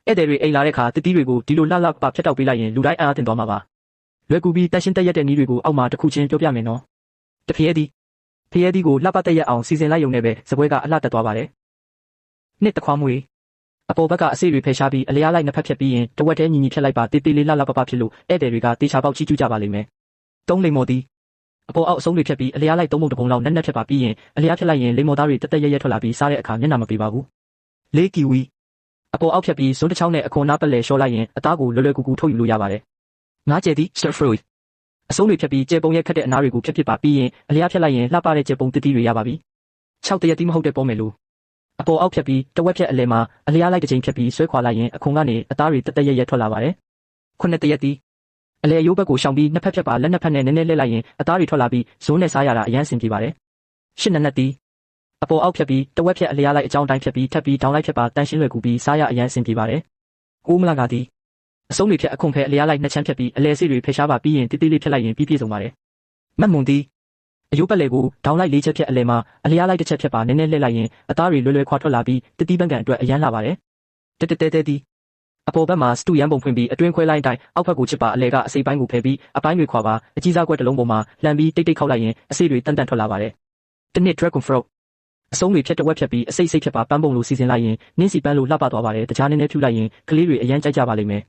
ဧည့်သည်တွေအိမ်လာတဲ့အခါတစ်တီးတွေကိုဒီလိုလှလှပဖြတ်တောက်ပေးလိုက်ရင်လူတိုင်းအားအသင့်သွားမှာပါလွယ်ကူပြီးတန်ရှင်းတက်ရက်တဲ့နည်းတွေကိုအောက်မှာတစ်ခုချင်းပြောပြမယ်နော်တဖျဲသည်ကိုလှပတက်ရက်အောင်စီစဉ်လိုက်ရုံနဲ့ပဲစပွဲကအလှတက်သွားပါတယ်နှစ်တခွားမွေအပေါ်ဘက်ကအစိတွေဖယ်ရှားပြီးအလျားလိုက်နှစ်ဖက်ဖြတ်ပြီးရင်တဝက်တည်းညီဖြတ်လိုက်ပါတေးသေးလေးလှလှပပဖြစ်လို့ဧည့်သည်တွေကတေချာပေါက်ချီးကျူးကြပါလိမ့်မယ်သုံးလိမ္မော်သည်အပေါ်အောက်အဆုံးတွေဖြတ်ပြီးအလျားလိုက်သုံးပုံတစ်ပုံလောက်နက်နက်ဖြတ်ပါပြီးရင်အလျားဖြတ်လိုက်ရင်လိမ္မော်သားတွေတက်တက်ရက်ရက်ထွက်လာပြီးစားတဲ့အခါမျက်နှာမပေးပါဘူးလေးကီဝီအပေါ်အောက်ဖြတ်ပြီးဇွန်းတစ်ချောင်းနဲ့အခွန်နားပက်လေလျှော်လိုက်ရင်အသားကိုလွယ်လွယ်ကူကူထုတ်ယူလို့ရပါတယ်ငါးကျဲသည် stir fry အဆုံးတွေဖြတ်ပြီးကျဲပုံရက်ခတ်တဲ့အနားတွေကိုဖြတ်ပါပြီးရင်အလျားဖြတ်လိုက်ရင်လှပတဲ့ကျဲပုံတစ်တီးတွေရပါပြီ6တရက်တီးမဟုတ်တဲ့ပေါ်မယ်လို့အပေါ်အောက်ဖြတ်ပြီးတဝက်ဖြတ်အလဲမှာအလျားလိုက်တစ်ချိန်ဖြတ်ပြီးဆွဲခွာလိုက်ရင်အခွန်ကနေအသားတွေတက်တက်ရက်ရက်ထွက်လာပါတယ်9တရက်တီးအလဲရိုးဘက်ကိုရှောင်ပြီးနှစ်ဖက်ဖြတ်ပါလက်နှစ်ဖက်နဲ့နည်းနည်းလှည့်လိုက်ရင်အသားတွေထွက်လာပြီးဇိုးနဲ့စားရတာအရန်ဆင်ပြေပါတယ်10နက်တီးအပေါ်အောက်ဖြတ်ပြီးတဝက်ဖြတ်အလျားလိုက်အကြောင်းတိုင်းဖြတ်ပြီးထပ်ပြီးဒေါင်းလိုက်ဖြတ်ပါတန်ရှင်းလွယ်ကူပြီးစားရအရန်ဆင်ပြေပါတယ်6မလာကတီးအဆုံးတွေဖြတ်အခွန်ဖဲအလျားလိုက်နှစ်ချမ်းဖြတ်ပြီးအလဲစိတွေဖယ်ရှားပါပြီးရင်တိတိလေးဖြတ်လိုက်ရင်ပြည့်စုံပါတယ်မတ်မွန်တီးအယိုးပက်လေကိုဒေါင်းလိုက်၄ချက်ဖြတ်အလဲမှာအလျားလိုက်တစ်ချက်ဖြတ်ပါနည်းနည်းလှည့်လိုက်ရင်အသားတွေလွယ်လွယ်ခွာထွက်လာပြီးတတိပန်းကန်အတွက်အရန်လာပါတယ်တဲတီးအပေါ်ဘက်မှာစတူရန်ပုံဖွင့်ပြီးအတွင်းခွဲလိုက်တိုင်းအောက်ဘက်ကိုချစ်ပါအလဲကအစိပ်ပိုင်းကိုဖယ်ပြီးအပိုင်းတွေခွာပါအကြီးစားကွက်တစ်လုံးပေါ်မှာလှန်ပြီးတိတ်ခောက်လိုက်ရင်အစိပ်တွေတန်တန်ထွက်လာပါတယ်တနစ် dragon fruit အဆုံးတွေဖြတ်တဝက်ဖြတ်ပြီးအစိပ်ဖြတ်ပါပန်းပုံလိုစီစဉ်လိုက်ရင်နင်းစီပန်းလိုလှပသွားပါတယ်တခြားနည်းနည်းဖြူလိုက်ရင်ကလေးတွေအရန်ကြိုက်ကြပါလိမ့်မယ်